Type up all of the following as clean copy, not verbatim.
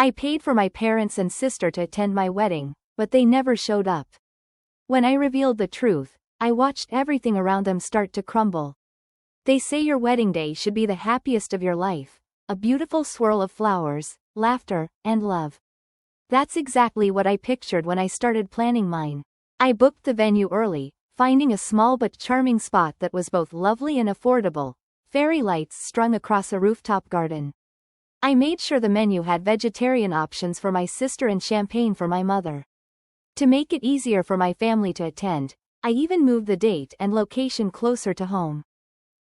I paid for my parents and sister to attend my wedding, but they never showed up. When I revealed the truth, I watched everything around them start to crumble. They say your wedding day should be the happiest of your life, a beautiful swirl of flowers, laughter, and love. That's exactly what I pictured when I started planning mine. I booked the venue early, finding a small but charming spot that was both lovely and affordable, fairy lights strung across a rooftop garden. I made sure the menu had vegetarian options for my sister and champagne for my mother. To make it easier for my family to attend, I even moved the date and location closer to home.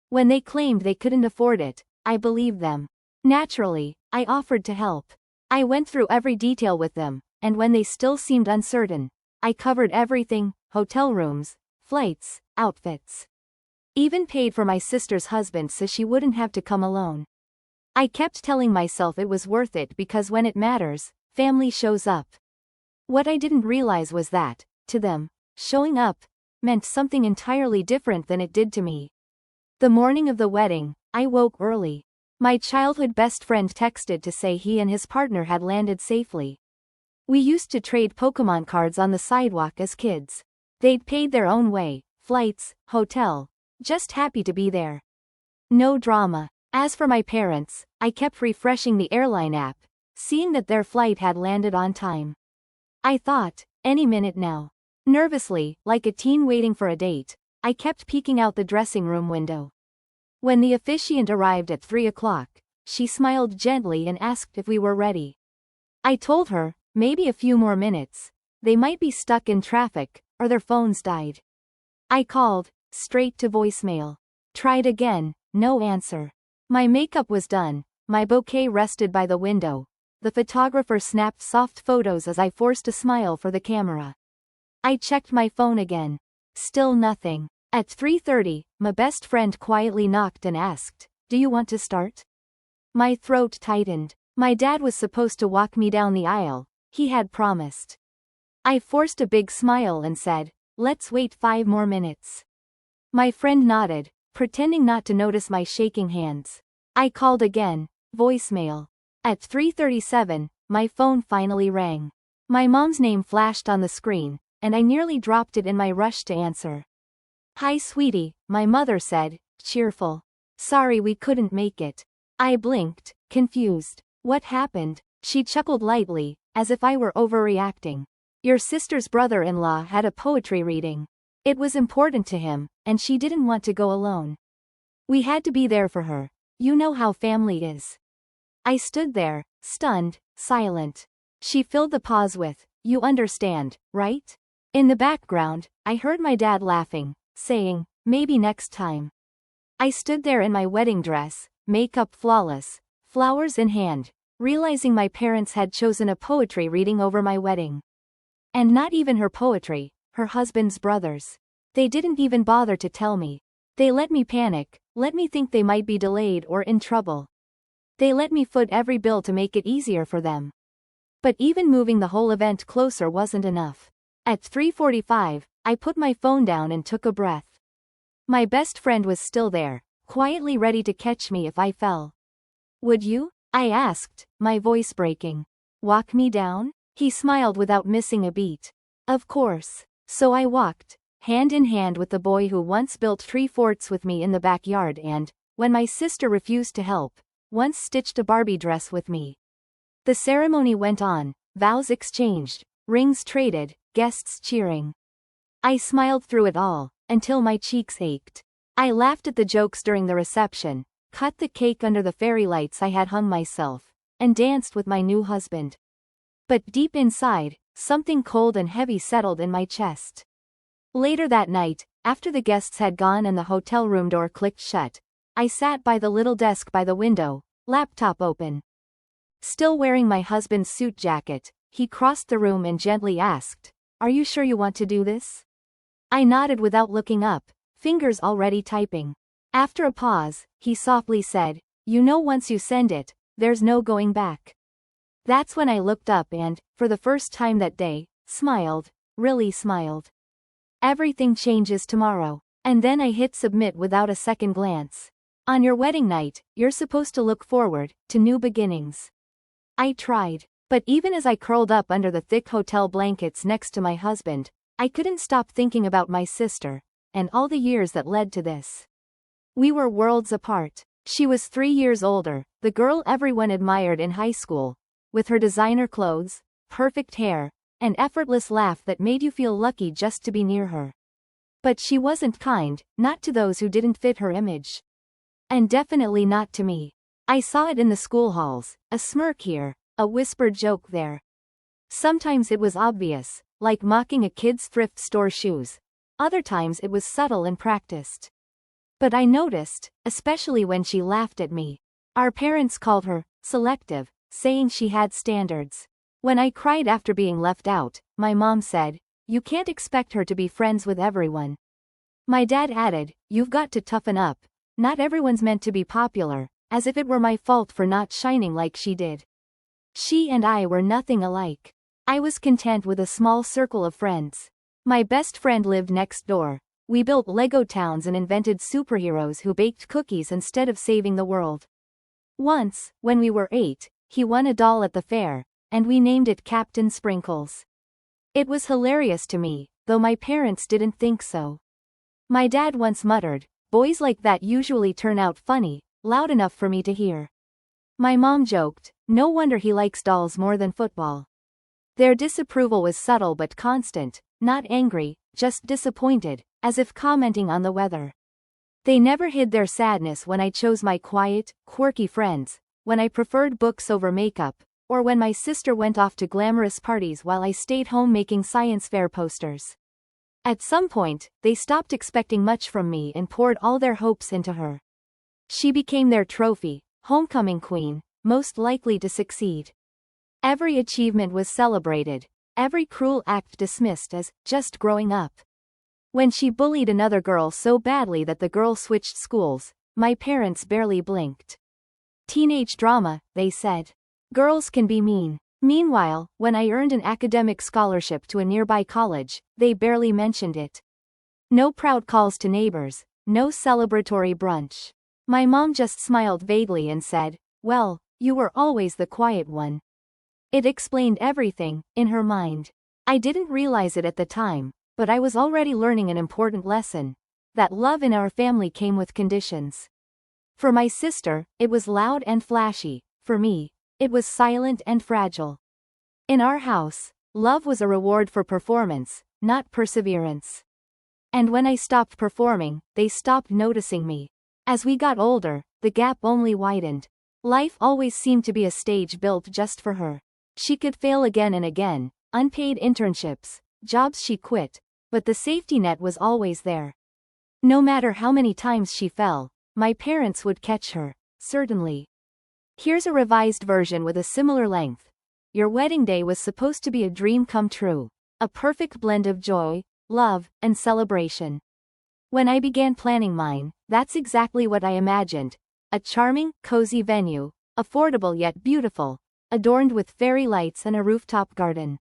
When they claimed they couldn't afford it, I believed them. Naturally, I offered to help. I went through every detail with them, and when they still seemed uncertain, I covered everything: hotel rooms, flights, outfits. Even paid for my sister's husband so she wouldn't have to come alone. I kept telling myself it was worth it because when it matters, family shows up. What I didn't realize was that, to them, showing up meant something entirely different than it did to me. The morning of the wedding, I woke early. My childhood best friend texted to say he and his partner had landed safely. We used to trade Pokemon cards on the sidewalk as kids. They'd paid their own way, flights, hotel, just happy to be there. No drama. As for my parents, I kept refreshing the airline app, seeing that their flight had landed on time. I thought, any minute now. Nervously, like a teen waiting for a date, I kept peeking out the dressing room window. When the officiant arrived at 3 o'clock, she smiled gently and asked if we were ready. I told her, maybe a few more minutes. They might be stuck in traffic, or their phones died. I called, straight to voicemail. Tried again, no answer. My makeup was done, my bouquet rested by the window. The photographer snapped soft photos as I forced a smile for the camera. I checked my phone again. Still nothing. At 3:30, my best friend quietly knocked and asked, "Do you want to start?" My throat tightened. My dad was supposed to walk me down the aisle, he had promised. I forced a big smile and said, "Let's wait 5 more minutes." My friend nodded, pretending not to notice my shaking hands. I called again, voicemail. At 3:37, my phone finally rang. My mom's name flashed on the screen, and I nearly dropped it in my rush to answer. "Hi sweetie," my mother said, cheerful. "Sorry we couldn't make it." I blinked, confused. "What happened?" She chuckled lightly, as if I were overreacting. "Your sister's brother-in-law had a poetry reading. It was important to him, and she didn't want to go alone. We had to be there for her. You know how family is." I stood there, stunned, silent. She filled the pause with, "You understand, right?" In the background, I heard my dad laughing, saying, "Maybe next time." I stood there in my wedding dress, makeup flawless, flowers in hand, realizing my parents had chosen a poetry reading over my wedding. And not even her poetry, her husband's brother's. They didn't even bother to tell me. They let me panic, let me think they might be delayed or in trouble. They let me foot every bill to make it easier for them. But even moving the whole event closer wasn't enough. At 3:45, I put my phone down and took a breath. My best friend was still there, quietly ready to catch me if I fell. "Would you?" I asked, my voice breaking. "Walk me down?" He smiled without missing a beat. "Of course." So I walked, hand in hand with the boy who once built tree forts with me in the backyard and, when my sister refused to help, once stitched a Barbie dress with me. The ceremony went on, vows exchanged, rings traded, guests cheering. I smiled through it all, until my cheeks ached. I laughed at the jokes during the reception, cut the cake under the fairy lights I had hung myself, and danced with my new husband. But deep inside, something cold and heavy settled in my chest. Later that night, after the guests had gone and the hotel room door clicked shut, I sat by the little desk by the window, laptop open. Still wearing my husband's suit jacket, he crossed the room and gently asked, "Are you sure you want to do this?" I nodded without looking up, fingers already typing. After a pause, he softly said, "You know once you send it, there's no going back." That's when I looked up and, for the first time that day, smiled, really smiled. Everything changes tomorrow. And then I hit submit without a second glance. On your wedding night, you're supposed to look forward to new beginnings. I tried. But even as I curled up under the thick hotel blankets next to my husband, I couldn't stop thinking about my sister, and all the years that led to this. We were worlds apart. She was 3 years older, the girl everyone admired in high school, with her designer clothes, perfect hair, and effortless laugh that made you feel lucky just to be near her. But she wasn't kind, not to those who didn't fit her image. And definitely not to me. I saw it in the school halls, a smirk here, a whispered joke there. Sometimes it was obvious, like mocking a kid's thrift store shoes. Other times it was subtle and practiced. But I noticed, especially when she laughed at me. Our parents called her selective, saying she had standards. When I cried after being left out, my mom said, "You can't expect her to be friends with everyone." My dad added, "You've got to toughen up. Not everyone's meant to be popular," as if it were my fault for not shining like she did. She and I were nothing alike. I was content with a small circle of friends. My best friend lived next door. We built Lego towns and invented superheroes who baked cookies instead of saving the world. Once, when we were 8, he won a doll at the fair, and we named it Captain Sprinkles. It was hilarious to me, though my parents didn't think so. My dad once muttered, "Boys like that usually turn out funny," loud enough for me to hear. My mom joked, "No wonder he likes dolls more than football." Their disapproval was subtle but constant, not angry, just disappointed, as if commenting on the weather. They never hid their sadness when I chose my quiet, quirky friends, when I preferred books over makeup, or when my sister went off to glamorous parties while I stayed home making science fair posters. At some point, they stopped expecting much from me and poured all their hopes into her. She became their trophy, homecoming queen, most likely to succeed. Every achievement was celebrated, every cruel act dismissed as just growing up. When she bullied another girl so badly that the girl switched schools, my parents barely blinked. Teenage drama, they said. Girls can be mean. Meanwhile, when I earned an academic scholarship to a nearby college, they barely mentioned it. No proud calls to neighbors, no celebratory brunch. My mom just smiled vaguely and said, "Well, you were always the quiet one." It explained everything, in her mind. I didn't realize it at the time, but I was already learning an important lesson, that love in our family came with conditions. For my sister, it was loud and flashy. For me, it was silent and fragile. In our house, love was a reward for performance, not perseverance. And when I stopped performing, they stopped noticing me. As we got older, the gap only widened. Life always seemed to be a stage built just for her. She could fail again and again, unpaid internships, jobs she quit, but the safety net was always there. No matter how many times she fell, my parents would catch her, certainly. Here's a revised version with a similar length. Your wedding day was supposed to be a dream come true, a perfect blend of joy, love, and celebration. When I began planning mine, that's exactly what I imagined. A charming, cozy venue, affordable yet beautiful, adorned with fairy lights and a rooftop garden.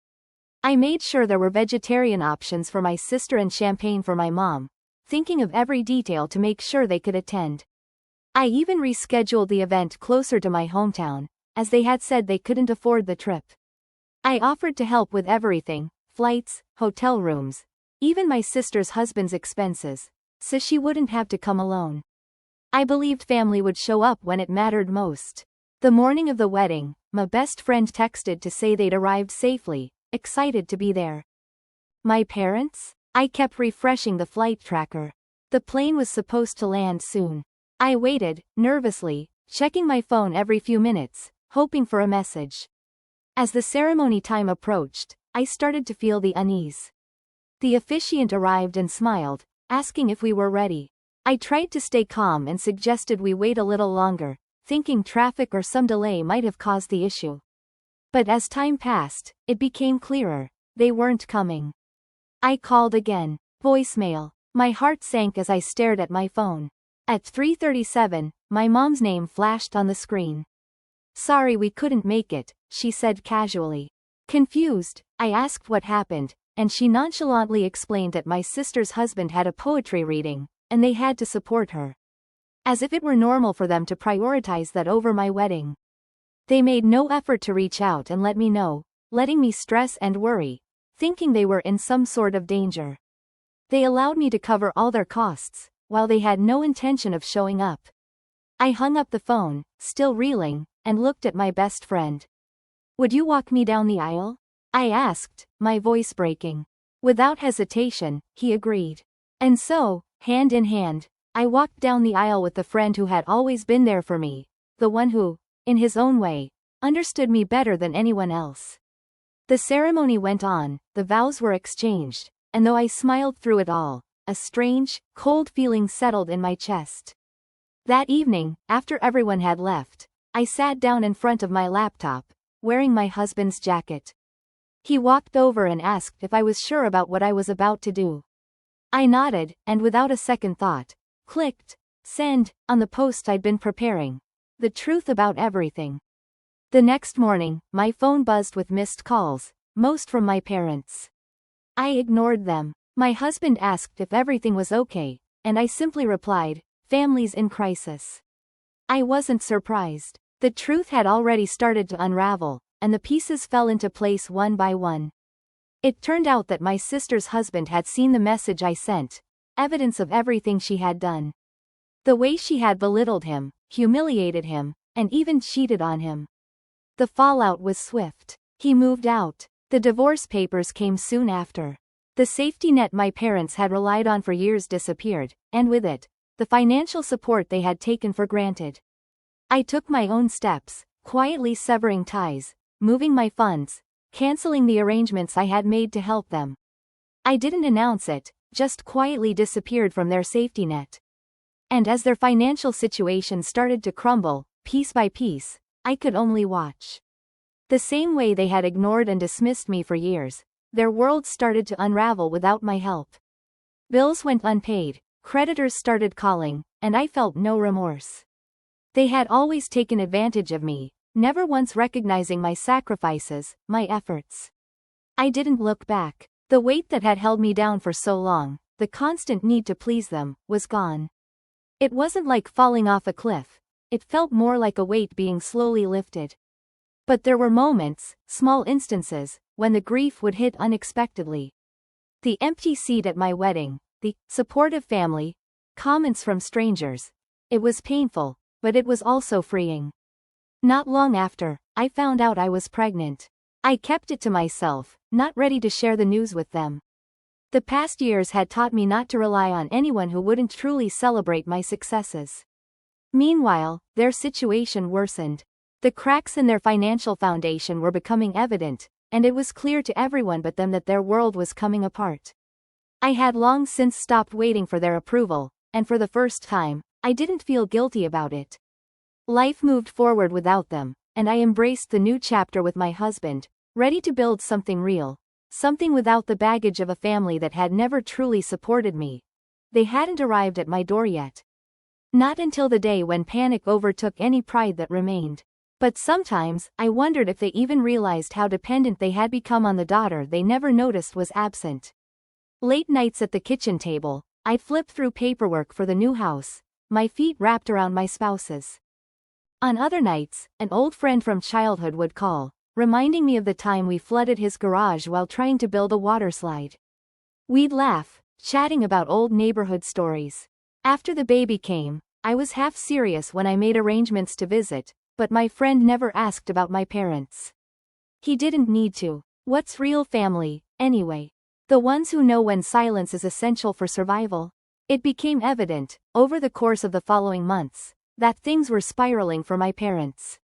I made sure there were vegetarian options for my sister and champagne for my mom, thinking of every detail to make sure they could attend. I even rescheduled the event closer to my hometown, as they had said they couldn't afford the trip. I offered to help with everything, flights, hotel rooms, even my sister's husband's expenses, so she wouldn't have to come alone. I believed family would show up when it mattered most. The morning of the wedding, my best friend texted to say they'd arrived safely, excited to be there. My parents? I kept refreshing the flight tracker. The plane was supposed to land soon. I waited, nervously, checking my phone every few minutes, hoping for a message. As the ceremony time approached, I started to feel the unease. The officiant arrived and smiled, asking if we were ready. I tried to stay calm and suggested we wait a little longer, thinking traffic or some delay might have caused the issue. But as time passed, it became clearer. They weren't coming. I called again. Voicemail. My heart sank as I stared at my phone. At 3:37, my mom's name flashed on the screen. "Sorry we couldn't make it," she said casually. Confused, I asked what happened, and she nonchalantly explained that my sister's husband had a poetry reading, and they had to support her. As if it were normal for them to prioritize that over my wedding. They made no effort to reach out and let me know, letting me stress and worry, thinking they were in some sort of danger. They allowed me to cover all their costs, while they had no intention of showing up. I hung up the phone, still reeling, and looked at my best friend. "Would you walk me down the aisle?" I asked, my voice breaking. Without hesitation, he agreed. And so, hand in hand, I walked down the aisle with the friend who had always been there for me, the one who, in his own way, understood me better than anyone else. The ceremony went on, the vows were exchanged, and though I smiled through it all, a strange, cold feeling settled in my chest. That evening, after everyone had left, I sat down in front of my laptop, wearing my husband's jacket. He walked over and asked if I was sure about what I was about to do. I nodded, and without a second thought, clicked send on the post I'd been preparing. The truth about everything. The next morning, my phone buzzed with missed calls, most from my parents. I ignored them. My husband asked if everything was okay, and I simply replied, "Family's in crisis." I wasn't surprised. The truth had already started to unravel, and the pieces fell into place one by one. It turned out that my sister's husband had seen the message I sent, evidence of everything she had done. The way she had belittled him, humiliated him, and even cheated on him. The fallout was swift. He moved out. The divorce papers came soon after. The safety net my parents had relied on for years disappeared, and with it, the financial support they had taken for granted. I took my own steps, quietly severing ties, moving my funds, canceling the arrangements I had made to help them. I didn't announce it, just quietly disappeared from their safety net. And as their financial situation started to crumble, piece by piece, I could only watch. The same way they had ignored and dismissed me for years, their world started to unravel without my help. Bills went unpaid, creditors started calling, and I felt no remorse. They had always taken advantage of me, never once recognizing my sacrifices, my efforts. I didn't look back. The weight that had held me down for so long, the constant need to please them, was gone. It wasn't like falling off a cliff. It felt more like a weight being slowly lifted. But there were moments, small instances, when the grief would hit unexpectedly. The empty seat at my wedding, the supportive family, comments from strangers. It was painful, but it was also freeing. Not long after, I found out I was pregnant. I kept it to myself, not ready to share the news with them. The past years had taught me not to rely on anyone who wouldn't truly celebrate my successes. Meanwhile, their situation worsened. The cracks in their financial foundation were becoming evident, and it was clear to everyone but them that their world was coming apart. I had long since stopped waiting for their approval, and for the first time, I didn't feel guilty about it. Life moved forward without them, and I embraced the new chapter with my husband, ready to build something real, something without the baggage of a family that had never truly supported me. They hadn't arrived at my door yet. Not until the day when panic overtook any pride that remained. But sometimes, I wondered if they even realized how dependent they had become on the daughter they never noticed was absent. Late nights at the kitchen table, I'd flip through paperwork for the new house, my feet wrapped around my spouse's. On other nights, an old friend from childhood would call, reminding me of the time we flooded his garage while trying to build a water slide. We'd laugh, chatting about old neighborhood stories. After the baby came, I was half serious when I made arrangements to visit, but my friend never asked about my parents. He didn't need to. What's real family, anyway? The ones who know when silence is essential for survival? It became evident, over the course of the following months, that things were spiraling for my parents.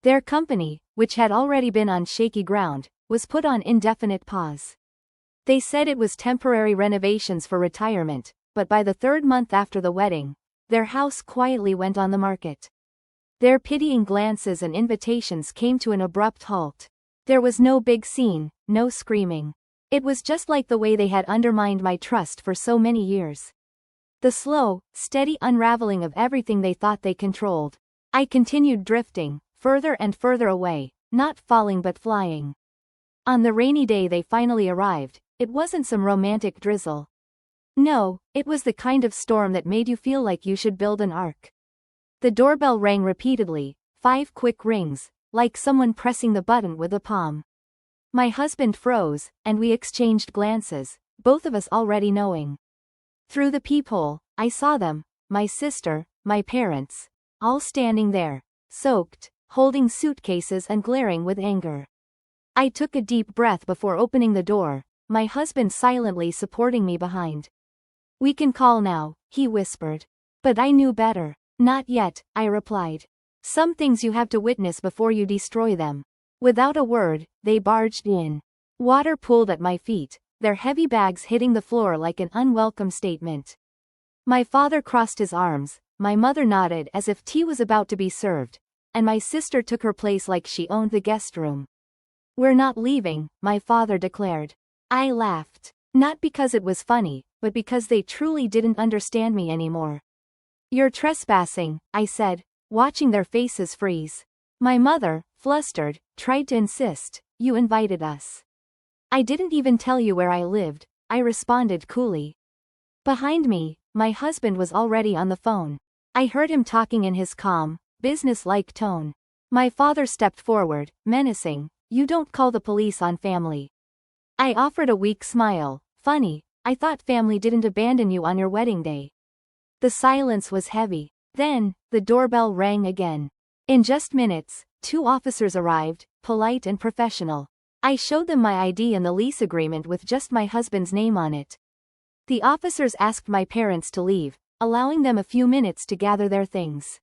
Their company, which had already been on shaky ground, was put on indefinite pause. They said it was temporary renovations for retirement, but by the third month after the wedding, their house quietly went on the market. Their pitying glances and invitations came to an abrupt halt. There was no big scene, no screaming. It was just like the way they had undermined my trust for so many years. The slow, steady unraveling of everything they thought they controlled. I continued drifting, further and further away, not falling but flying. On the rainy day they finally arrived, it wasn't some romantic drizzle. No, it was the kind of storm that made you feel like you should build an ark. The doorbell rang repeatedly, 5 quick rings, like someone pressing the button with a palm. My husband froze, and we exchanged glances, both of us already knowing. Through the peephole, I saw them, my sister, my parents, all standing there, soaked, holding suitcases and glaring with anger. I took a deep breath before opening the door, my husband silently supporting me behind. "We can call now," he whispered. But I knew better. "Not yet," I replied. "Some things you have to witness before you destroy them." Without a word, they barged in. Water pooled at my feet, their heavy bags hitting the floor like an unwelcome statement. My father crossed his arms, my mother nodded as if tea was about to be served, and my sister took her place like she owned the guest room. "We're not leaving," my father declared. I laughed. Not because it was funny, but because they truly didn't understand me anymore. "You're trespassing," I said, watching their faces freeze. My mother, flustered, tried to insist, "You invited us." "I didn't even tell you where I lived," I responded coolly. Behind me, my husband was already on the phone. I heard him talking in his calm, business-like tone. My father stepped forward, menacing, "You don't call the police on family." I offered a weak smile. "Funny, I thought family didn't abandon you on your wedding day." The silence was heavy. Then, the doorbell rang again. In just minutes, 2 officers arrived, polite and professional. I showed them my ID and the lease agreement with just my husband's name on it. The officers asked my parents to leave, allowing them a few minutes to gather their things.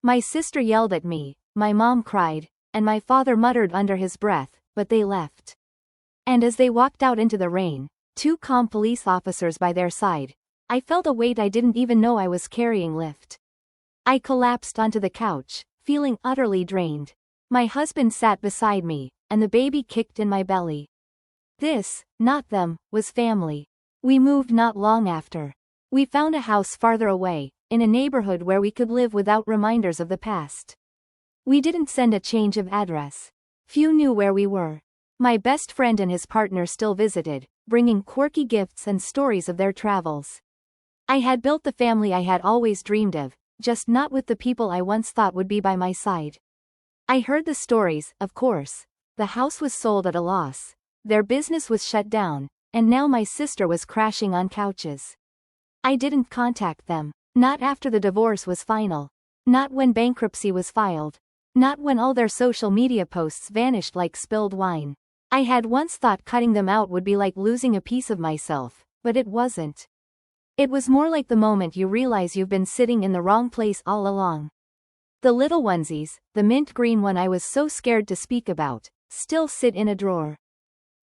My sister yelled at me, my mom cried, and my father muttered under his breath, but they left. And as they walked out into the rain, 2 calm police officers by their side, I felt a weight I didn't even know I was carrying lift. I collapsed onto the couch, feeling utterly drained. My husband sat beside me, and the baby kicked in my belly. This, not them, was family. We moved not long after. We found a house farther away, in a neighborhood where we could live without reminders of the past. We didn't send a change of address. Few knew where we were. My best friend and his partner still visited, bringing quirky gifts and stories of their travels. I had built the family I had always dreamed of, just not with the people I once thought would be by my side. I heard the stories, of course. The house was sold at a loss. Their business was shut down, and now my sister was crashing on couches. I didn't contact them. Not after the divorce was final. Not when bankruptcy was filed. Not when all their social media posts vanished like spilled wine. I had once thought cutting them out would be like losing a piece of myself, but it wasn't. It was more like the moment you realize you've been sitting in the wrong place all along. The little onesies, the mint green one I was so scared to speak about, still sit in a drawer.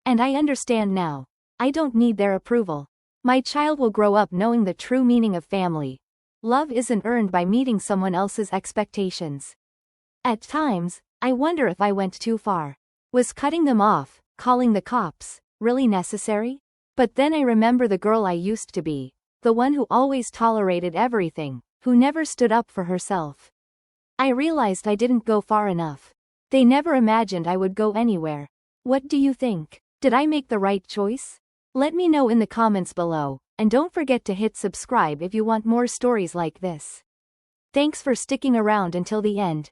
And I understand now. I don't need their approval. My child will grow up knowing the true meaning of family. Love isn't earned by meeting someone else's expectations. At times, I wonder if I went too far. Was cutting them off, calling the cops, really necessary? But then I remember the girl I used to be. The one who always tolerated everything, who never stood up for herself. I realized I didn't go far enough. They never imagined I would go anywhere. What do you think? Did I make the right choice? Let me know in the comments below, and don't forget to hit subscribe if you want more stories like this. Thanks for sticking around until the end.